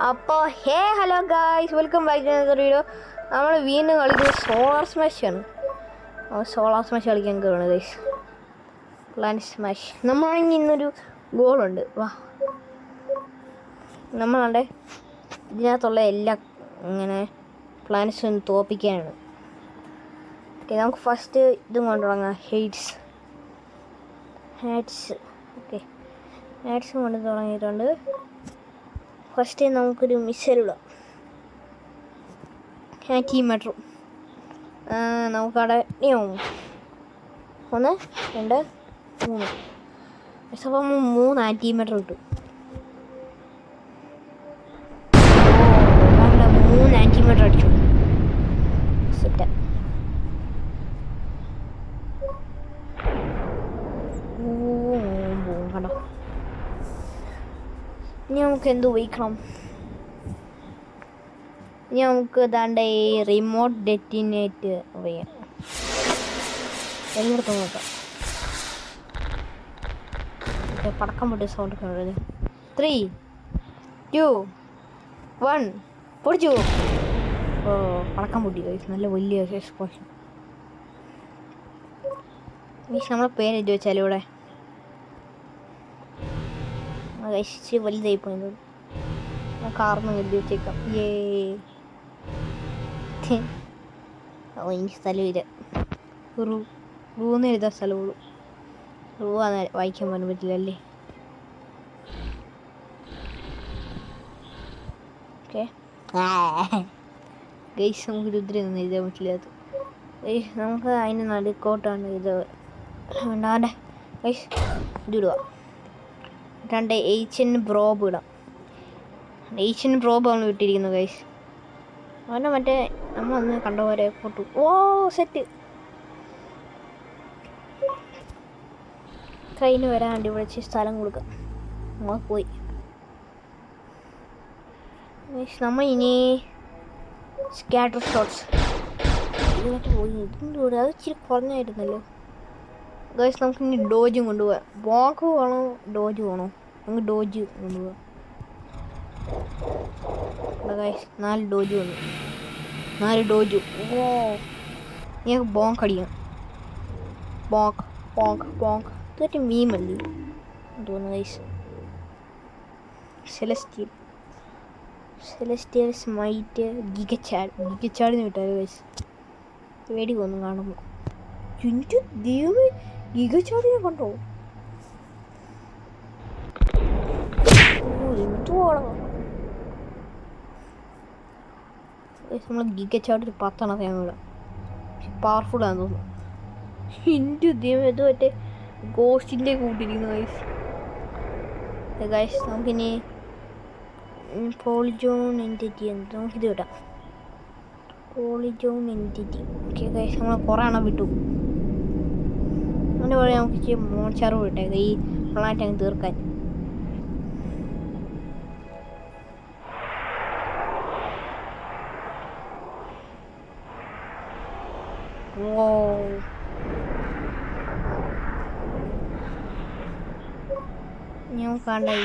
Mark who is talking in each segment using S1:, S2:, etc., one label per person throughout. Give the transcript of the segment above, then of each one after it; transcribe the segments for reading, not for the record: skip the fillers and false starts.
S1: അപ്പോൾ hello guys, welcome back to video. നമ്മൾ വീണ്ടും കളിക്കുന്നത് സോളാർ സ്മാഷ് ആണ്. സോളാർ സ്മാഷ് കളിക്കാൻ കയറുകയാണ് ഗൈസ്. Plant smash. നമ്മളാണെങ്കിൽ ഇന്നൊരു ഗോളുണ്ട്. വാ, നമ്മളുടെ ഇതിനകത്തുള്ള എല്ലാ ഇങ്ങനെ പ്ലാന്റ്സ് ഒന്ന് തോപ്പിക്കാനാണ്. ഓക്കെ, നമുക്ക് ഫസ്റ്റ് ഇതും കൊണ്ട് തുടങ്ങാം. ഹാറ്റ്സ്. ഓക്കെ, ഹാറ്റ്സ് കൊണ്ട് തുടങ്ങിയിട്ടുണ്ട്. ഫസ്റ്റ് നമുക്കൊരു മിസൈൽ ഇടാം. ആൻറ്റിമീറ്റർ നമുക്കവിടെ 1 2 3 അപ്പം 3 ആൻറ്റിമീറ്റർ കിട്ടും. 3 ആൻറ്റിമീറ്റർ അടിച്ചു. സെറ്റ്. കണ്ടോ, ഇനി നമുക്ക് എന്ത് ഉപയോഗിക്കണം? ഇനി നമുക്ക് ദാണ്ട ഈ റിമോട്ട് ഡെറ്റിനേറ്റ് ഉപയോഗിക്കാം. എല്ലായിടത്തും നോക്കാം. പടക്കം പൊട്ടിയ സൗണ്ട് ഒക്കെ ഉള്ളത്. 3 2 1 പൊടിച്ചു. പടക്കം പൊട്ടി. നല്ല വലിയ എക്സ്പ്ലോഷൻ. നമ്മളെ പേര് എഴുതി വെച്ചാലും ഇവിടെ കഴിച്ച് വലുതായി പോയത്. കാർന്ന് എഴുതി വെച്ചേക്കാം. എനിക്ക് സ്ഥലമില്ല. റൂന്ന് എഴുതാൻ സ്ഥലമുള്ളൂ. റൂവാന്ന് വായിക്കാൻ പോകാൻ പറ്റില്ലല്ലേ. ഓക്കെ ഗൈസ്, നമുക്ക് രുദ്രയൊന്നും എഴുതാൻ പറ്റില്ല. നമുക്ക് അതിന് നടുക്കോട്ടാണ് ഇത് ഉണ്ടാകണ്ടേ. ഗൈസ് ഇതിടുക. 2 HN ബ്രോബ് ഇടാം. HN ബ്രോബ് ആണ് വിട്ടിരിക്കുന്നത് ഗൈസ്. അവനെ മറ്റേ നമ്മളൊന്ന് കണ്ടവരെ ഫോട്ടു. സെറ്റ്. ട്രെയിന് വരാണ്ട് വിളിച്ച് സ്ഥലം കൊടുക്കാം. നമ്മൾ പോയി. നമ്മൾ ഇനി സ്കാറ്റർ ഷോട്ട്സ് ഇതിനകത്ത് പോയി. ഇതിൻ്റെ അത് ഇച്ചിരി കുറഞ്ഞായിരുന്നല്ലോ ഗൈസ്. നമുക്ക് ഇനി ഡോജും കൊണ്ടുപോകാം. ബോക്ക് വേണോ ഡോജ് വേണോ? നമുക്ക് ഡോജ് കൊണ്ടുപോകാം. ഗൈസ് 4 ഡോജ് വന്നു. 4 ഡോജ്. ഞങ്ങൾക്ക് ബോങ്ക് അടിക്കാം. ബോങ്ക് ഇതൊരു മീമല്ലേ തോന്നുന്നു ഗൈസ്. സെലസ്റ്റിയൽ സ്മൈറ്റ് ഗിഗച്ചാടിന് വിട്ടാലോ ഗൈസ്. പേടി തോന്നും കാണുമ്പോൾ. എൻ്റെ ദൈവമേ, ഗിഗച്ചാടിനെ കണ്ടോ? എന്തുവാണോ നമ്മൾ ഗിഗച്ചാടി 10 എണ്ണം വിടാം. പവർഫുള്ളാന്ന് തോന്നുന്നു. എൻ്റെ ദൈവം, ഇത് മറ്റേ ഗോസ്റ്റിൻ്റെ കൂട്ടിരിക്കുന്നു ഗൈസ്. നമുക്കിനി പോളിജോൺ എൻറ്റിറ്റി നമുക്കിത് വിടാം. പോളിജോൺ എൻറ്റിറ്റി. ഓക്കെ ഗൈസ്, നമ്മൾ കുറേ എണ്ണം വിട്ടു. അങ്ങനെ പറയാം. നമുക്ക് ഇച്ചിരി മോൺചാറ് വിട്ടേക്കാം ഈ പ്ലാന്റ് അങ്ങ് തീർക്കാൻ. ഞാൻ കണ്ട ഈ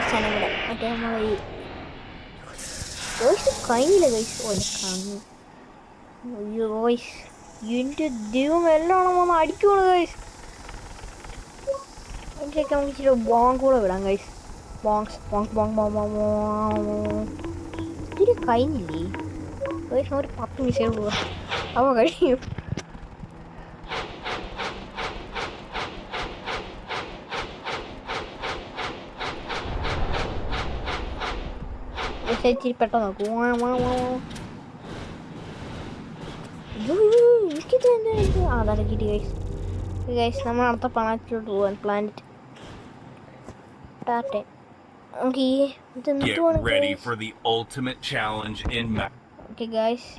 S1: സ്ഥലം കൂടെ മറ്റേ നമ്മളെ ഈ കഴിഞ്ഞില്ല ഗൈസ്. കാണുന്നു. അയ്യോ ഗൈസ്, എൻ്റെ ദൈവം എല്ലാം വന്ന് അടിക്കുവാണ് ഗൈസ്. അതിൻ്റെയൊക്കെ നമുക്ക് ഇച്ചിരി ബോങ് കൂടെ വിടാം ഗൈസ്. ഇതിന് കഴിഞ്ഞില്ലേ ഗൈസ്? ഒരു 10 മിസൈൽ പോവാ. അപ്പോൾ കഴിയും. ഇച്ചിരി പെട്ടെന്ന് നോക്കും. എനിക്കിത് എന്താ ആധാരക്കിട്ട് ഗൈസ്. ഗൈസ് നമ്മൾ അടുത്ത പ്ലാനറ്റിലോട്ട് പോകാൻ. പ്ലാനറ്റ് ടാറ്റെ. നമുക്ക് ഈ ഇതെന്തുവാണ്? ഓക്കെ ഗൈസ്,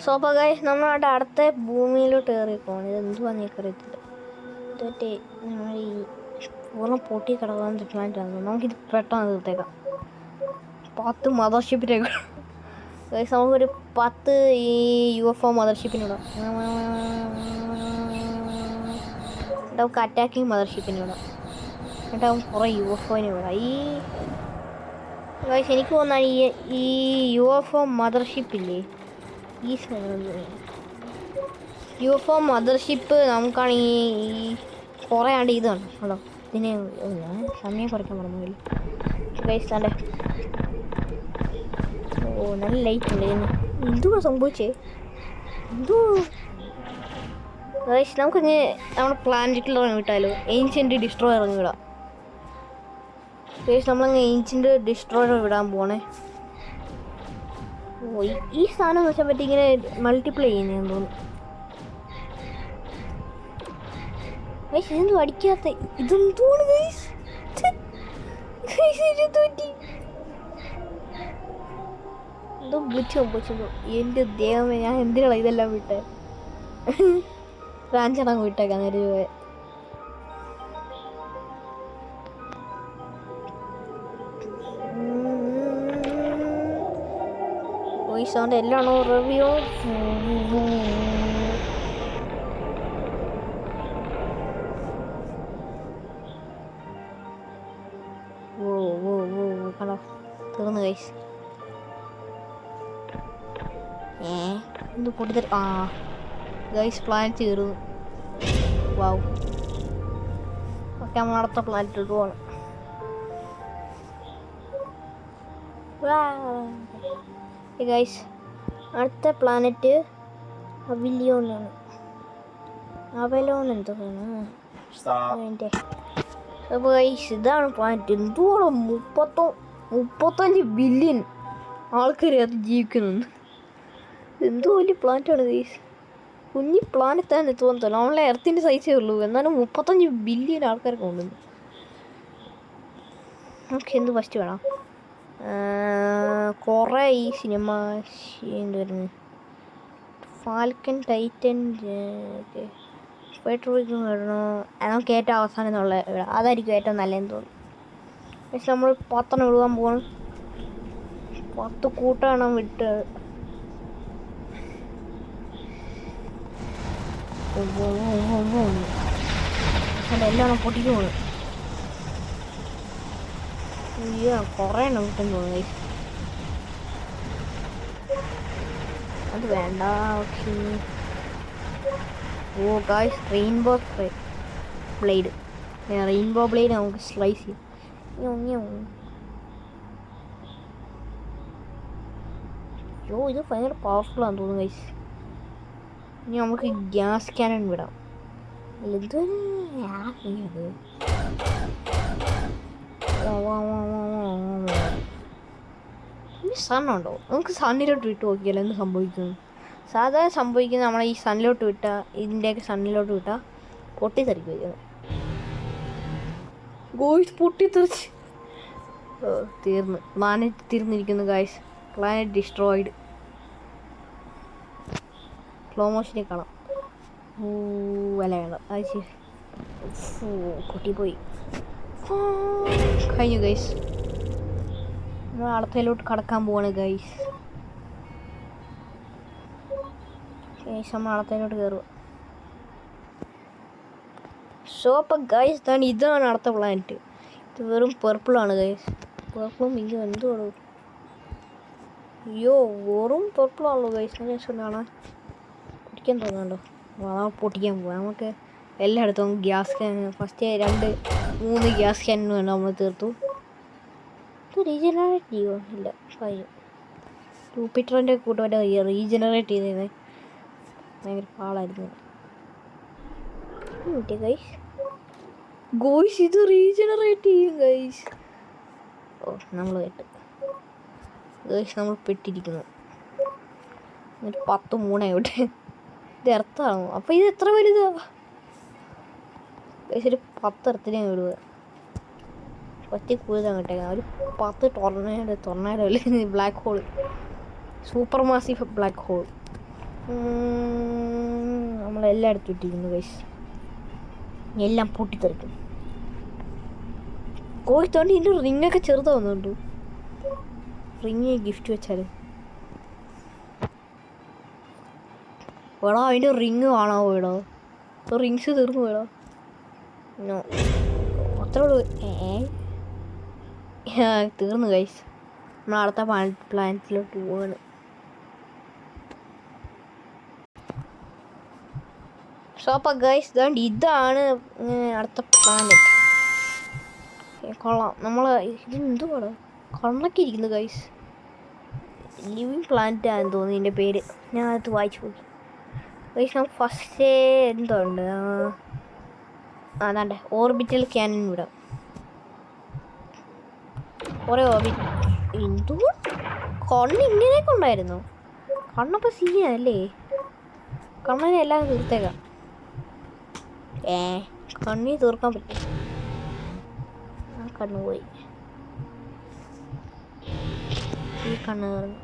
S1: സോ അപ്പോൾ ഗൈസ് നമ്മളവിടെ അടുത്ത ഭൂമിയിലോട്ട് കയറി പോകണം. ഇത് എന്തുവാന്ന് എനിക്കറിയത്തില്ല. ഇതൊക്കെ നമ്മൾ ഈ പൂർണ്ണം പൊട്ടി കിടക്കാൻ പ്ലാന്റ്. നമുക്കിത് പെട്ടെന്ന് തീർത്തേക്കാം. 10 മദർഷിപ്പിനൊക്കെ ഗൈസ്. നമുക്കൊരു 10 ഈ UFO മദർഷിപ്പിനിടാം. നമുക്ക് അറ്റാക്കിങ് മദർഷിപ്പിനിടാം. എന്നിട്ട് അവൻ കുറേ UFOനെ വിടാം. ഗൈസ് എനിക്ക് തോന്നാണ് ഈ UFO മദർഷിപ്പില്ലേ, ഈ UFO മദർഷിപ്പ് നമുക്കാണെങ്കിൽ ഈ കുറേ ആണ്ട് ഇതാണ് ഹലോ ഇതിനെ ഞാൻ സമയം കുറയ്ക്കാൻ പറഞ്ഞില്ല ഗൈസ്. താണ്ടെ ഓ നല്ല ലൈറ്റ് ഉണ്ട് ഇതിന്. എന്തുവാ സംഭവിച്ചേ? എന്തോ ഗൈസ് നമുക്കിങ്ങനെ നമ്മുടെ പ്ലാനറ്റിൽ ഇറങ്ങി വിട്ടാലോ? ഏൻഷ്യൻ്റ് ഡിസ്ട്രോയർ ഇറങ്ങി വിടാം ഗൈസ്. നമ്മളങ്ങ് ഏൻഷ്യൻ്റ് ഡിസ്ട്രോയർ വിടാൻ പോണേ. ഓ ഈ സാധനം എന്ന് വെച്ചാൽ പറ്റി ഇങ്ങനെ മൾട്ടിപ്ലൈ ചെയ്യുന്നതെന്ന് തോന്നുന്നു. ഗൈസ് ഇതെന്തോ അടിക്കാത്ത ഇതെന്തോണ് ഗൈസ്? എന്തോ ഗ്ലിച്ച് സംഭവിച്ചെന്തോ. എൻ്റെ ദൈവമേ, ഞാൻ എന്തിനാണ് ഇതെല്ലാം വിട്ടേ? റാഞ്ചടങ്ങ് വിട്ടേക്കാം നേരെ പോയെ. വോയിസ് അവൻ്റെ എല്ലാണോ റിവ്യൂ? കണ്ടോ തീർന്നു ഗൈസ്. എന്ത് പൊട്ടിത്തെറി. ആ ഗൈസ് പ്ലാനറ്റ് തീർന്നു. വാവ്. ഓക്കെ നമ്മൾ അടുത്ത പ്ലാനറ്റ് ഇടുവാണ്. ഗൈസ് അടുത്ത പ്ലാനറ്റ് അവലോനാണ്. അവലോൺ എന്താണ്? അപ്പോൾ ഗൈസ് ഇതാണ് പ്ലാനറ്റ്. എന്തോളം 35 ബില്യൺ ആൾക്കാർ അത് ജീവിക്കുന്നുണ്ട്. എന്തോ വലിയ പ്ലാനറ്റാണ് ഗൈസ്. കുഞ്ഞി പ്ലാനറ്റാണ് തോന്നത്തില്ല. നമ്മളെ എർത്തിൻ്റെ സൈസേ ഉള്ളൂ, എന്നാലും 35 ബില്യൺ ആൾക്കാർക്ക് കൊണ്ടുവന്നു. നമുക്ക് എന്ത് ഫസ്റ്റ് വേണം? കുറേ ഈ സിനിമ എന്ത് വരുന്നത്? ഫാൽക്കൺ, ടൈറ്റൻ, പെട്രോളിയം ഇടണോ? നമുക്ക് ഏറ്റവും അവസാനം എന്നുള്ള ഇടാം. അതായിരിക്കും ഏറ്റവും നല്ലതെന്ന് തോന്നുന്നു. പക്ഷെ നമ്മൾ 10 ഇടുവാൻ പോകണം. 10 കൂട്ടാണ് വിട്ട്. എല്ലാം പൊട്ടിക്ക് പോകണം. കുറേ എണ്ണം കിട്ടും തോന്നുന്നു. അത് വേണ്ട. Okay. Oh guys rainbow blade. Rainbow blade നമുക്ക് സ്ലൈസ് ചെയ്യാം. യോ ഇത് ഭയങ്കര പവർഫുള്ളാന്ന് തോന്നുന്നു ഗൈസ്. ഇനി നമുക്ക് ഗ്യാസ് ക്യാനൺ വിടാം. ഇത് സണ്ണുണ്ടോ? നമുക്ക് സണ്ണിലോട്ട് വിട്ട് നോക്കിയാലോ എന്ത് സംഭവിക്കുന്നു. സാധാരണ സംഭവിക്കുന്നത് നമ്മളെ ഈ സണ്ണിലോട്ട് വിട്ടാൽ, ഇതിൻ്റെയൊക്കെ സണ്ണിലോട്ട് വിട്ടാൽ പൊട്ടിത്തെറിക്കും വയ്ക്കുന്നത്. ഗോയ്സ് പൊട്ടിത്തെറിച്ച് തീർന്ന്. പ്ലാനറ്റ് തീർന്നിരിക്കുന്നു ഗായ്സ്. Planet destroyed. സ്ലോ മോഷനിൽ കാണാം. അല്ല വേണ്ട, അത് പൊട്ടിപ്പോയി. കഴിഞ്ഞു ഗൈസ്. നമ്മൾ അടുത്തയിലോട്ട് കടക്കാൻ പോവാണ് ഗൈസ്. നമ്മൾ അടുത്തയിലോട്ട് കയറുക. സോ അപ്പം ഗൈസ് ഇതാണ് അടുത്ത പ്ലാനറ്റ്. ഇത് വെറും പെർപ്പിളാണ് ഗൈസ്. പെർപ്പിളും പിങ്കും എന്തുവാണോ? അയ്യോ വെറും പെർപ്പിളാണല്ലോ ഗൈസ്. നല്ല രസം കാണാൻ. പൊട്ടിക്കാൻ തോന്നുന്നുണ്ടോ? പൊട്ടിക്കാൻ പോവാം. നമുക്ക് എല്ലായിടത്തും ഗ്യാസ് ക്യാൻ ഫസ്റ്റ് 2-3 ഗ്യാസ് ക്യാനും നമ്മൾ തീർത്തു. ഇത് റീജനറേറ്റ് ചെയ്യുമോ? ഇല്ല കഴിഞ്ഞു. ജൂപ്പിറ്ററിൻ്റെ കൂട്ടുമായിട്ട് റീജനറേറ്റ് ചെയ്തേ ഭയങ്കര പാടായിരുന്നു. ഗൈസ് ഗോയ്സ് ഇത് റീജനറേറ്റ് ചെയ്യും ഗൈസ്. ഓ നമ്മൾ കേട്ട് ഗൈസ് നമ്മൾ പെട്ടിരിക്കുന്നു. 10 മൂന്നായോട്ടെ. ഇത് എർത്താണോ? അപ്പോൾ ഇത് എത്ര വലുതാ ഗൈസ്? ഒരു 10 എർത്തിനെ വിടുക. ഒറ്റ കൂടുതലാണ് കിട്ടേക്കാം. ഒരു 10 ടൊർണേഡോ അല്ലേ black hole. Supermassive black hole നമ്മളെല്ലായിടത്തും ഇട്ടിരിക്കുന്നു ഗൈസ്. എല്ലാം പൊട്ടിത്തെറിക്കും. കോഴിത്തോണ്ടി ഇതിൻ്റെ റിങ്ങൊക്കെ ചെറുതാവുന്നുണ്ട്. റിങ് ഗിഫ്റ്റ് വെച്ചാൽ വേടാ അതിൻ്റെ റിങ് കാണാൻ പോയടാ. ഇപ്പോൾ റിങ്സ് തീർന്നു പോയടാ. നോ ഇത്രയുള്ളൂ. തീർന്നു ഗൈസ്. നമ്മൾ അടുത്ത പ്ലാനറ്റിലോട്ട് പോവാണ്. സോ അപ്പോൾ ഗൈസ് ഇതാണ് അടുത്ത പ്ലാനറ്റ്. കൊള്ളാം. നമ്മൾ ഇതെന്തുവാണ് കണ്ണൊക്കെ ഇരിക്കുന്നു ഗൈസ്. ലിവിങ് പ്ലാനറ്റ് ആണെന്ന് തോന്നുന്നു ഇതിൻ്റെ പേര്. ഞാൻ അത് വായിച്ചു പോയി ഗൈസ്. നമുക്ക് ഫസ്റ്റ് എന്തുണ്ട് അതാണ്ട് ഓർബിറ്റൽ ക്യാനൻ വിടാം. കുറേ എന്തോ കണ്ണ് ഇങ്ങനെയൊക്കെ ഉണ്ടായിരുന്നു. കണ്ണപ്പോൾ സീനല്ലേ. കണ്ണിനെ എല്ലാം തീർത്തേക്കാം. കണ്ണി തീർക്കാൻ പറ്റും. ആ കണ്ണ് പോയി. ഈ കണ്ണ് തീർന്നു.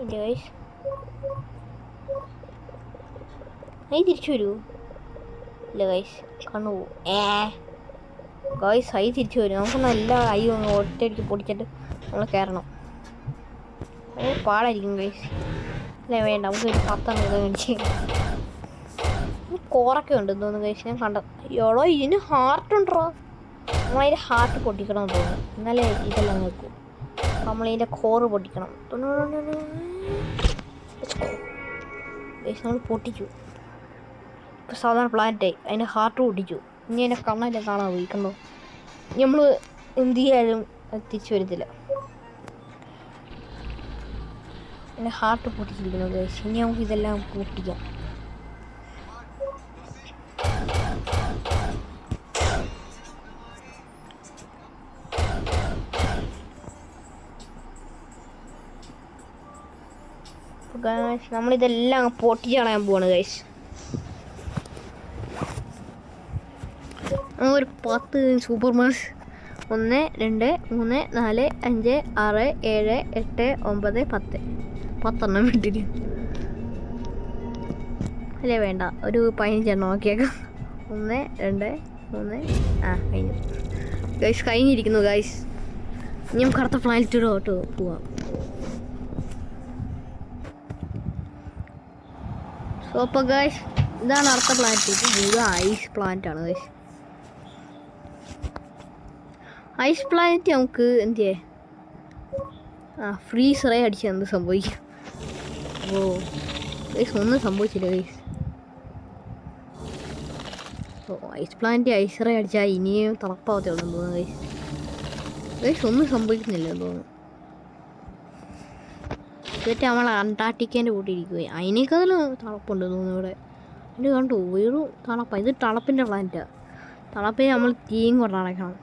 S1: എൻ്റെ ഗൈസ് നീ തിരിച്ചു വരുമോ? ഇല്ല ഗൈസ്, കണ്ണു പോവും. ഗൈസ് ഐ തിരിച്ചു വരും. നമുക്ക് നല്ല ഐ ഒന്ന് ഒറ്റയടിക്ക് പൊടിച്ചിട്ട് നമ്മൾ കയറണം. പാടായിരിക്കും ഗൈസ്. അല്ലേ വേണ്ട, നമുക്ക് ഒരു 10 മേടിച്ച്. കോറൊക്കെ ഉണ്ട് തോന്നുന്നു ഗൈസ്. ഞാൻ കണ്ട എടോ ഇതിന് ഹാർട്ടുണ്ടോ? നമ്മളതിൻ്റെ ഹാർട്ട് പൊട്ടിക്കണം തോന്നുന്നു. എന്നാലേ ഇതെല്ലാം നിൽക്കും. നമ്മളതിൻ്റെ കോറ് പൊട്ടിക്കണം ഗൈസ്. നമ്മൾ പൊട്ടിച്ചു. ഇപ്പോൾ സാധാരണ പ്ലാനറ്റായി. അതിൻ്റെ ഹാർട്ട് പൊട്ടിച്ചു. ഇനി അതിൻ്റെ കണ്ണെല്ലാം കാണാൻ പോയി. കണ്ടോ? നമ്മൾ എന്ത് ചെയ്യാലും അത് തിരിച്ചു വരത്തില്ല. എൻ്റെ ഹാർട്ട് പൊട്ടിച്ചിരിക്കുന്നു ഗൈസ്. ഇനി നമുക്ക് ഇതെല്ലാം പൊട്ടിക്കാം. നമ്മളിതെല്ലാം പൊട്ടിച്ച് കളയാൻ പോവാണ് ഗൈസ്. ഒരു 10 സൂപ്പർ മാസ് 1 2 3 4 5 6 7 8 9 10 വിട്ടിട്ട് അല്ലേ വേണ്ട, ഒരു 15 നോക്കിയേക്കാം. 1 2 3 കഴിഞ്ഞു ഗൈസ്. കഴിഞ്ഞിരിക്കുന്നു ഗൈസ്. ഇനി നമുക്ക് അടുത്ത പ്ലാനറ്റിലോട്ട് പോവാം. സോ അപ്പോൾ ഗൈസ് ഇതാണ് അടുത്ത പ്ലാനറ്റ്. ഇത് ഐസ് പ്ലാനറ്റ് ആണ് ഗൈസ്. ഐസ് പ്ലാനറ്റ് നമുക്ക് എന്ത് ചെയ്യാം? ഫ്രീസറേ അടിച്ച് എന്ത് സംഭവിക്കും? ഗൈസ് ഒന്നും സംഭവിച്ചില്ല ഗൈസ്. ഐസ് പ്ലാനറ്റ് ഐസറേ അടിച്ചാൽ ഇനിയും തണുപ്പാവത്തേന്ന് തോന്നുന്നു ഗൈസ്. ഗൈസ് ഒന്നും സംഭവിക്കുന്നില്ല തോന്നുന്നു. എന്നിട്ട് നമ്മൾ അന്റാർട്ടിക്കേൻ്റെ കൂട്ടി ഇരിക്കുകയും അതിനേക്കാളും തണുപ്പുണ്ട് തോന്നുന്നു ഇവിടെ. ഇത് കണ്ടു ഒരു തണുപ്പാണ്. ഇത് തണുപ്പിൻ്റെ പ്ലാനറ്റാണ്. തണുപ്പിന് നമ്മൾ തീയും കൊണ്ട് അടയ്ക്കണം.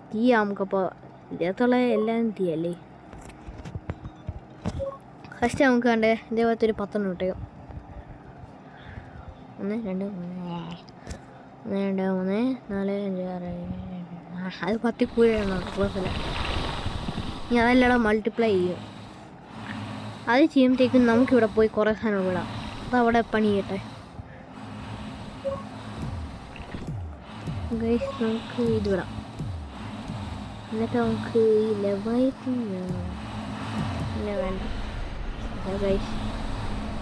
S1: തീ നമുക്കപ്പോൾ ഇതിനകത്തുള്ള എല്ലാം തീയല്ലേ. ഫസ്റ്റ് നമുക്ക് കണ്ടേ ഇതേപോലത്തെ ഒരു 10 ഇട്ടേക്കും. 1 2 3 4 5 6 അത് 10 കൂടെയാണ് കുഴപ്പമില്ല. ഇനി അതെല്ലാം മൾട്ടിപ്ലൈ ചെയ്യും. അത് ചെയ്യുമ്പോഴത്തേക്കും നമുക്കിവിടെ പോയി കുറേ സാധനം വിടാം. അതവിടെ പണി ചെയ്യട്ടെ ഗൈസ്. നമുക്ക് ഇത് വിടാം. എന്നിട്ട് നമുക്ക് ഈ ലെവൈറ്റില്ല വേണ്ട ഗൈസ്.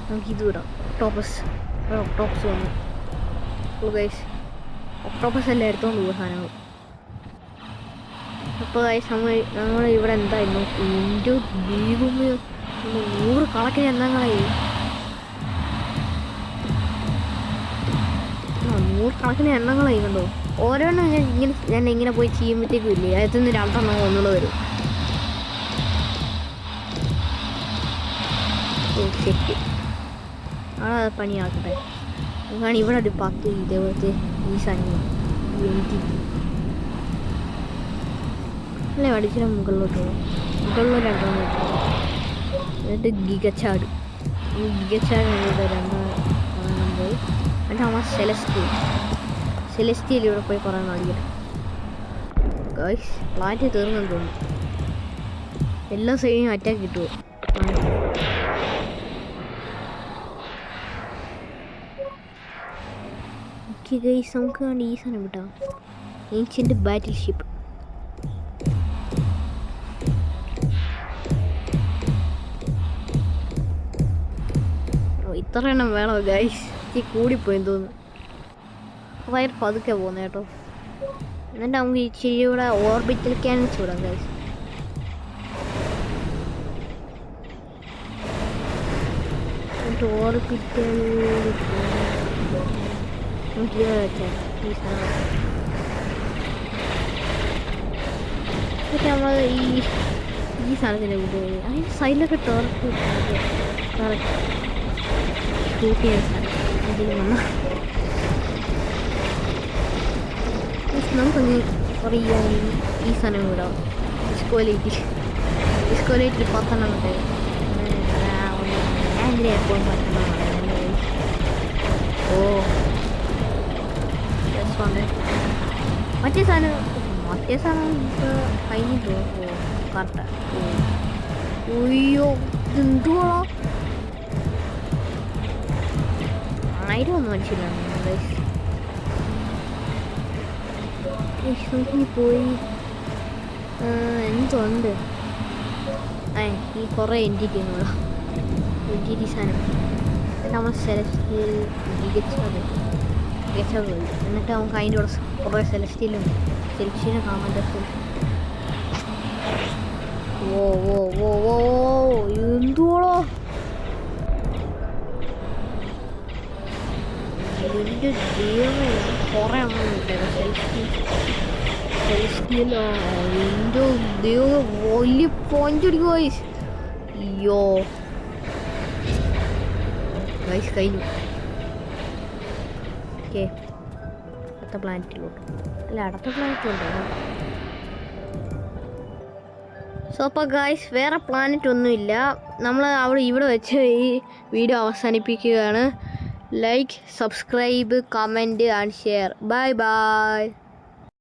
S1: നമുക്കിത് വിടാം. ഒക്ടോപ്പസ് വന്നു ഗൈസ്. ഒക്ടോപ്പസ് എല്ലാം എടുത്തോണ്ട് പോകുക സാധനങ്ങൾ. അപ്പോൾ ഗൈസ് നമ്മൾ ഇവിടെ എന്തായിരുന്നു ഇന്ത്യ ദ്വീപ് 100 കണക്കിന് എണ്ണങ്ങളായി. 100 കണക്കിന് എണ്ണങ്ങളായി കണ്ടോ. ഓരോന്നും ഞാൻ ഇങ്ങനെ പോയി ചെയ്യുമ്പോഴത്തേക്കും ഇല്ലേ അതിൽ 2 ഒന്നുകൂടെ വരും. ശരി ആ പണിയാക്കട്ടെ. അങ്ങനെ ഇവിടെ ഒരു 10 ഇതേപോലത്തെ ഈ സാധനം അല്ലേ അടിച്ചിട്ട് മുകളിലോട്ട് പോകും. മുകളിലോട്ട് 2 എന്നിട്ട് ഗിഗച്ചാട് ഇവിടെ 2 പോയി. എന്നിട്ട് നമ്മൾ സെലസ്റ്റിയിൽ ഇവിടെ പോയി കുറേ അടിക്കണം ഗൈസ്. പ്ലാന്റ് തീർന്നു തോന്നുന്നു. എല്ലാ സൈഡിനും അറ്റാക്ക് കിട്ടുമോ? ഓക്കെ ഗൈസ് നമുക്ക് വേണ്ടി ഈ സാധനം കിട്ടാം. ഏൻഷ്യൻ്റ് ബാറ്റിൽ ഷിപ്പ്. ഇത്ര എണ്ണം വേണോ ഗൈസ്? ഈ കൂടിപ്പോയി തോന്നുന്നു. വയർ പതുക്കെ പോകുന്നത് കേട്ടോ. എന്നിട്ട് നമുക്ക് ഇച്ചിരി കൂടെ ഓർബിറ്റൽ ക്യാൻസ് വിടാം ഗൈസ്. എന്നിട്ട് ഓർബിറ്റൽ വെച്ചാൽ ഈ സാധനം നമ്മൾ ഈ സാധനത്തിൻ്റെ ഉപയോഗം അതിന് സൈഡിലൊക്കെ ടോർക്ക് ഷൂട്ട് ചെയ്യാൻ സാധനം ഇതിൽ വന്ന നമുക്കങ്ങ് പറയുകയാണെങ്കിൽ ഈ സാധനം വിടാം. ഡിസ്കോലൈറ്റിൽ 10 ഉണ്ട്. ഞാൻ ഇതിൽ എപ്പോഴും 10 ഓ രസമുണ്ട്. മറ്റേ സാധനം ഇപ്പോൾ കഴിഞ്ഞു പോകുമോ കറക്റ്റ്. അയ്യോ ഇതെന്തുവാ 1000 ഒന്നും അടിച്ചില്ല. പോയി എന്തുണ്ട് ഈ കുറേ എൻറ്റിറ്റികളാണ് എൻറ്റിറ്റി സാധനം നമ്മൾ സെലസ്റ്റിയൽ മികച്ചത് പോയി. എന്നിട്ട് നമുക്ക് അതിൻ്റെ കൂടെ കുറേ സെലസ്റ്റിയലും കാണാൻ രസം. ഓ ഓ ഓ ഓ എന്തുവാളോ എൻ്റെ ദൈവമേ കുറേ സെലസ്റ്റിയലോ എൻ്റെ ദൈവം വലിയ പോയിന്റ് ഗൈസ്. അയ്യോ ഗൈസ് കഴിഞ്ഞു. ഓക്കെ അടുത്ത പ്ലാനറ്റിലോട്ട് അടുത്ത പ്ലാനറ്റിലുണ്ടോ? സോ അപ്പോൾ ഗൈസ് വേറെ പ്ലാനറ്റ് ഒന്നുമില്ല. നമ്മൾ ഇവിടെ വെച്ച് ഈ വീഡിയോ അവസാനിപ്പിക്കുകയാണ്. Like, subscribe, comment and share. Bye bye.